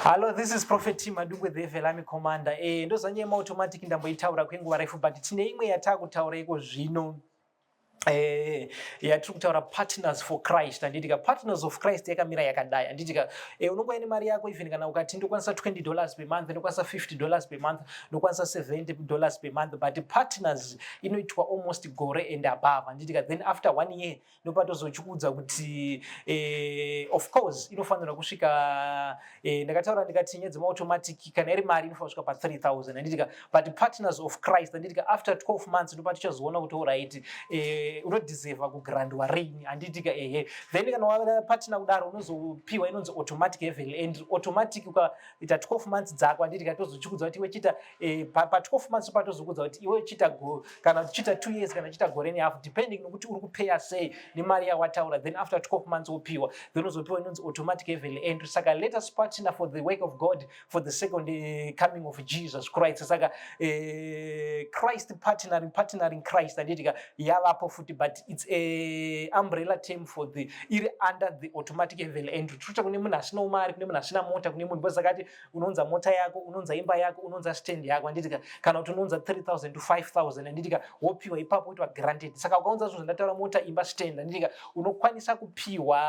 Hello, this is Prophet Tim Madungwe, the Velami Commander. Ndozanyema automatic ndamboitaura kwenguva refu, but tine imwe yatakutaura iko zvino. Yatiri kutaura partners for Christ. Anditika partners of Christ yakamira yakadai. Anditika unongoenda nemari yako even kana ukati ndokwanisa $20 per month, ndokwanisa $50 per month, ndokwanisa $70 per month, but partners inoitwa almost gore and above. Anditika then after 1 year ndopatozochikudza kuti of course inofanira kusvika ndakataura ndikati nyedzi automatic kana iri mari inofanira kusvika pa 3000. Anditika but partners of Christ anditika after 12 months ndopatichazoona kuti alright unodeserva kugrandiwa rain. Anditika then kana wava partner kudaro unozopiwa inonzi automatic level and automatic ukaita 12 months dzako. Anditika tozochikudza kuti iwe chita pa 12 months patozokudza kuti iwe chita kana chita 2 years kana chita gore and half depending nokuti uri kupeya sei nemari yawataura. Then after 12 months wopiwa then uzopiwa inonzi automatic level entry. Saka let us partner for the work of God for the second coming of Jesus Christ. Saka Christ partnering Christ anditika yavapo futi, but it's a umbrella term for the iri under the automatic level entry. Tuta kune munhu asina mari, kune munhu asina mota, kune munhu bozakati unonza mota yako, unonza imba yako, unonza stand yako anditika kana kuti unonza 3000 to 5000 anditika wopiwa ipapo utwa granted. Saka ukaunza zvinhu ndataura mota imba stand anditika unokwanisa kupiwa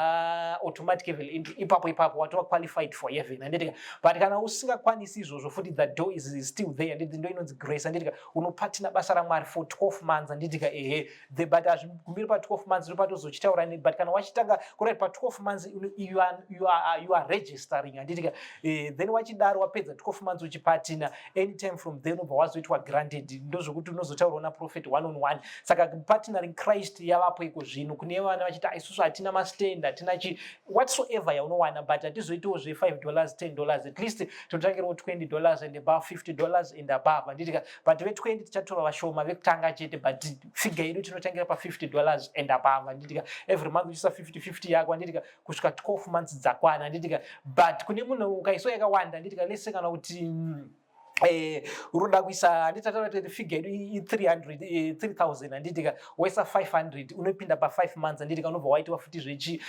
automatic level entry ipapo watova qualified for heaven anditika. But kana usingakwanisi izvozvo futi the door is still there anditika ndo inonzi grace anditika unopatina basa raMwari for 12 months anditika but azvigumiri pa 12 months ndopatozochitaurani. But kana wachitanga kurai pa 12 months you are registering anditika then wachidaro wapedza 12 months uchipatina anytime from there unobva wazoitwa granted. Ndozvokuti unozotaurawo naProphet one on one. Saka partnering Christ yavapo iko zvino kune vana vachiti isusu hatina mastand hatina chi whatsoever yaunowana, but hatizoitawo zve $5 $10 at least totangirawo $20 and above $50 and above anditika. But ve20 tichatora vashoma vekutanga chete, but figure yedu tinotangira pa $50 and above anditika. Every month uchisa 50 yako anditika kusvika 12 months dzakwana anditika. But kune munhu ukaiso yakawanda anditika lese kana kuti unoda kuisa anditataura kuti figure yedu 3000 anditika waisa 500 unopinda pa 5 months anditika unobva waitwa futi zvechi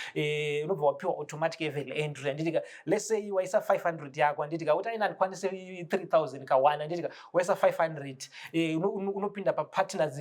unobva wapiwa automatic level entry anditika. Let's say waisa 500 yako anditika kuti aina ndikwanise 3000 kawana anditika waisa 500 unopinda pa partners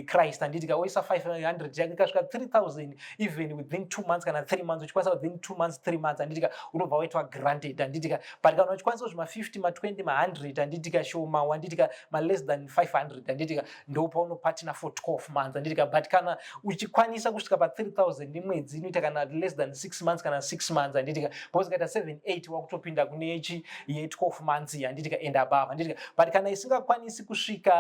Christ anditika waisa 500 yako ikasvika 3000 even within 2 months kana 3 months uchikwanisa within 2 months 3 months anditika unobva waitwa granted anditika. But kana uchikwanisa zvima 50 ma20 ma100 anditika shoma wanditika ma less than 500 anditika ndopa unopatina for 12 months anditika. But kana uchikwanisa kusvika pa 3000 nemwedzi inoita kana less than 6 months kana 6 months anditika because kaita 7-8 wakutopinda kune echi ye 12 months anditika and above anditika. But kana isingakwanisi kusvika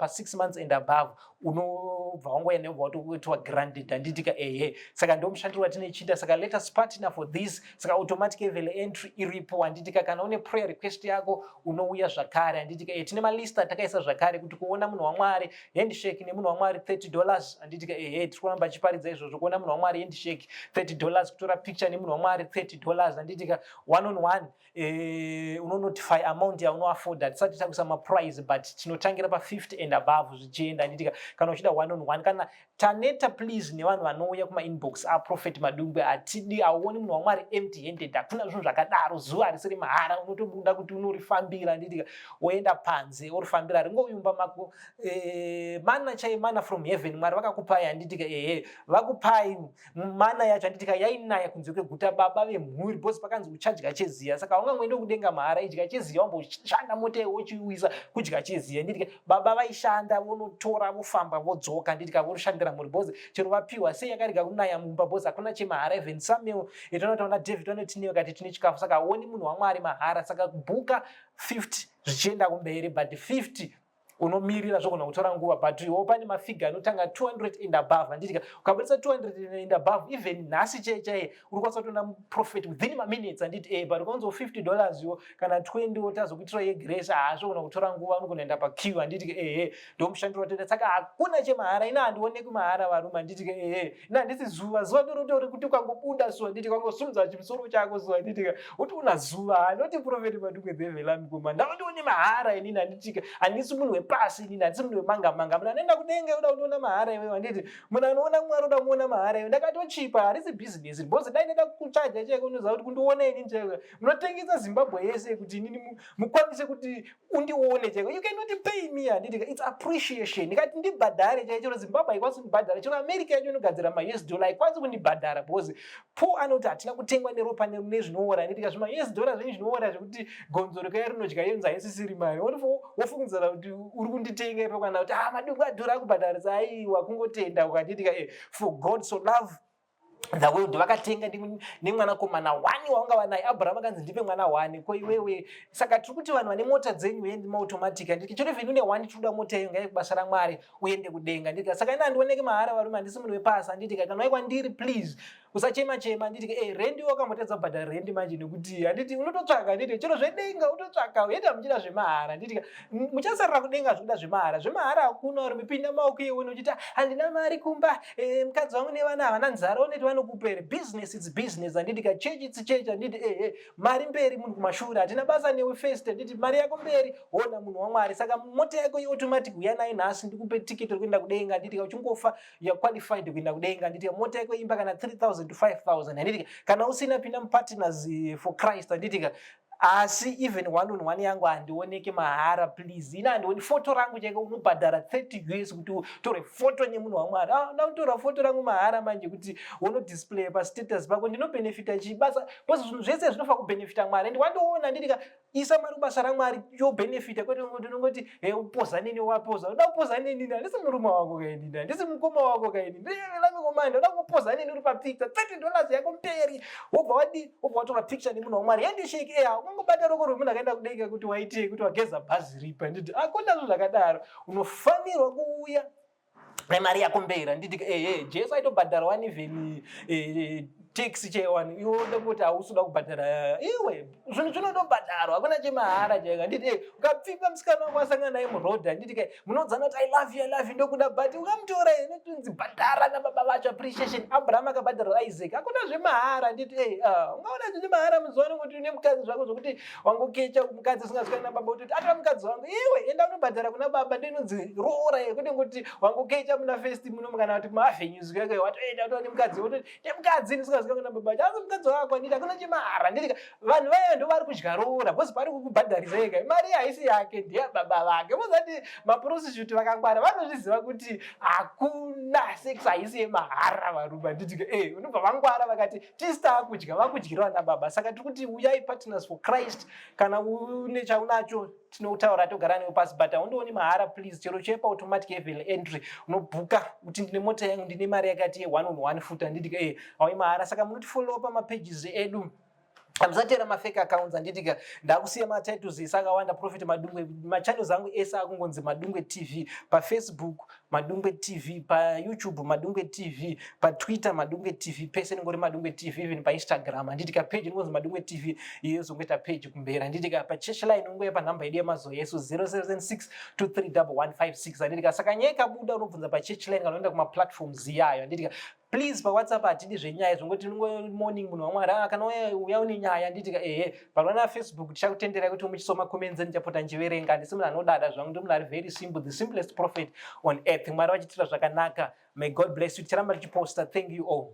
pa 6 months and above unobva wangoenda watoitwa granted anditika saka ndo mushandiro watinochiita. Saka let us partner for this. Saka automatic level entry iripo anditika. Kana une prayer request yako unouya zvakare anditika tine malist atakaisa zvakare kuti kuona munhu waMwari handshake nemunhu waMwari $30 anditika tiri kuramba chiparidza izvozvo kuona munhu waMwari handshake $30, kutora picture nemunhu waMwari $30 anditika one on one unonotify amount yaunoafoda. Tisati takuisa maprice but tinotangira pa 50 and above zvichienda anditika kana uchida one on one. Kana taneta please nevanhu vanouya kuma inbox aProphet Madungwe atidi auoni munhu waMwari empty handed. Hakuna zvinhu zvakadaro, zuva risiri mahara unotobuda kuti unorifambira anditika woenda panze orifambira ringoyumba mako mana chai mana from heaven Mwari vakakupai anditika vakupai mana yacho anditika yainaya kunze kweguta baba vemhuri bosi pakanzi uchadya cheziya. Saka ungangoenda kudenga mahara idya cheziya wamboshanda mota wochiuisa kudya cheziya anditika. Baba vaishanda vonotora vofamba vodzoka anditika voroshandira mhuri bosi chero vapiwa sei yakarega kunaya mumba bosi hakuna chemahara. Even Samuel etinotaona David vanotinewe kati tine chikafu. Saka hauoni munhu waMwari mahara. Saka bhuka 50 zvichienda kumberi, but 50 unomirira zvogona kutora nguva. But iwo pane mafigure anotanga 200 and above anditika. Ukabudisa 200 and above even nhasi chaiye uri kwanisa kutoona Prophet within minutes anditi but ukaunzawo $50 iwo kana 20 wotazokuitira yegrace zvogona kutora nguva unogonaenda paqueue anditika ndo mushandiro watoita. Saka hakuna chemahara. Ina handionekwi mahara varume anditika ina handisi zuva dorotori kuti ukangobuda zuva anditika ukangosumudza chimusoro chako zuva anditika kuti una zuva. Anoti Prophet Madungwe the Velami Commander ndavandione mahara inini anditika handisi munhu wepasi ini handisi munhu wemanga-manga. Munhu anoenda kudenga uda kundoona mahara iwewe handiti. Munhu anoona Mwari uda kuona mahara iwewe. Ndakatochipa harisi business. Because dai ndida kuchaja cheke unoziva kuti kundiona ini cheke. Munotengesa Zimbabwe yese kuti inini mukwanise kuti undione cheke. You cannot pay me handiti. It's appreciation. Ndikati ndibhadhare chaicho Zimbabwe haikwanisi kundibhadhara. Chero America yacho inogadzira ma-US dollar haikwanisi kundibhadhara because po anoti hatina kutengwa neropa nezvinoora handiti. Zvima-US dollar zvenyu zvinoora zvekuti gonzo rikaya rinodya yenza haisisiri mari. Wofungidzira kuti uri kunditenga ipo kana kuti madungu adhura kubhadharisa aiwa kungotenda ukanditi for God so love the world vakatenga nemwanakomana 1 waunga vanaye. Abraham akanzi ndipe mwana 1 ko iwewe. Saka tiri kuti vanhu vane mota dzenyu uende maautomatic handiti. Chero vhenu une 1 tinoda mota iyo ngaiye kubasa raMwari uende kudenga handiti. Saka ina handioneke mahara varume handisi munhu wepasi handiti. Kana wai kwandiri please usachema-chema handiti. Rendi wakambotadza kubhadhara rendi manje nekuti handiti unototsvaka handiti. Chero zvedenga utotsvaka yenda muchida zvemahara handiti. Muchasarira kudenga zvinoda zvemahara. Zvemahara hakuna varume. Pinda maoko iwe uchita handina mari kumba. Mukadzi wangu nevana havana nzara uneti vanokupere. Business is business handiti. Church it's church handiti. Mari mberi munhu kumashure. Hatina basa newe first handiti. Mari yako mberi hona munhu waMwari. Saka mota yako automatic uya nayo nhasi ndikupe ticket rekuenda kudenga handiti. Uchingofa you are qualified kuenda kudenga handiti. Mota yako imba kana 3,000 to 5,000 handiti. Kana usina pinda mupartners for Christ handiti. Asi even 1-on-1 yangu handioneke mahara please. Ina handioni foto rangu cheke unobhadhara 30 US kuti utore foto nemunhu waMwari. Ndautora foto rangu mahara manje kuti unodisplay pastatus pako ndinobenefita chibasa. Bose zvinhu zvese zvinofa kubenefita Mwari. And wandoona handiti isa mari kubasa raMwari yobenefita kwete unongoti upoza nini wapoza. Uda kupoza nini? Handisi murume wako kaini. Handisi mukoma wako kaini. Lami komanda uda kupoza nini uri papicture $30 yako mberi. Wobva watora picture nemunhu waMwari. Handishake ungobata roko rwemunhu akaenda kudenga kuti waitei kuti wageza bhazi ripa handiti. Hakuna zvinhu zvakadaro. Unofanirwa kuuya nemari yako mberi handiti. Jesu aitobhadhara 1 even taxi chaiwani iwe unoda kuti hausuda kubhadhara iwe zvinhu zvinondobhadharwa hakuna chemahara chaiwo handiti. Ukapfika musikana wako wasangana naye murodha handiti munodzana kuti I love you ndokuda but ukamutora inotunzi bhadhara nababa vacho appreciation. Abraham akabhadharira Isaac hakuna zvemahara handiti. Ungaona zvemahara muzuva kuti une mukadzi zvako zvokuti wangokecha mukadzi usingazivikani nababa kuti atova mukadzi wangu iwe enda unobhadhara kuna baba ndinonzi roora kwete kuti wangokecha muna first muno kana kuti maavenues yake watoenda utone mukadzi wototi ndemukadzi ndisingazivikani kuna baba asi mukadzi wako handiti. Hakuna chemahara handiti. Vanhu vaya ndo vari kudya roora bhozi pari kukubhadharisa ega. Mari haisi yake ndeyababa vake. Mozati maprostitute vakangwara vanozviziva kuti hakuna sex haisi yemahara varume handiti. Unobva vangwara vakati tisi taakudya vakudyirwa nababa. Saka tiri kuti uyai partners for Christ. Kana une chaunacho tinotaura togara newe pasi but haundioni mahara please. Chero chepa automatic level entry unobhuka kuti ndine mota yangu ndine mari yakati ye1-on-1 futa handiti. Haui mahara. Saka munotifollow pamapages edu. Musatera mafake accounts handiti. Ndakusiya matitles akawanda Prophet Madungwe. Machannels angu ese akungonzi Madungwe TV. PaFacebook Madungwe TV, paYouTube Madungwe TV, paTwitter Madungwe TV, pese ngori Madungwe TV, even paInstagram handiti. Page inonzi Madungwe TV yezongeta page kumbera handiti. PaChurch Line ungoya panhamba yedu yamazo Yesu 0762311156 handiti. Saka nyeka buda unobvunza paChurch Line kana unoenda kumaplatforms yayo handiti. Please paWhatsApp hatidi zvenyaya zvongoti morning munhu waMwari kana uya une nyaya handiti. Panoona Facebook tichakutenderai kuti muchisoma comments ndichapota ndichiverenga. Handisi munhu anodada zvangu ndi munhu ari very simple, the simplest prophet on earth. Mwari vachitira zvakanaka. May God bless you. Ticharamba tichiposta. Thank you all.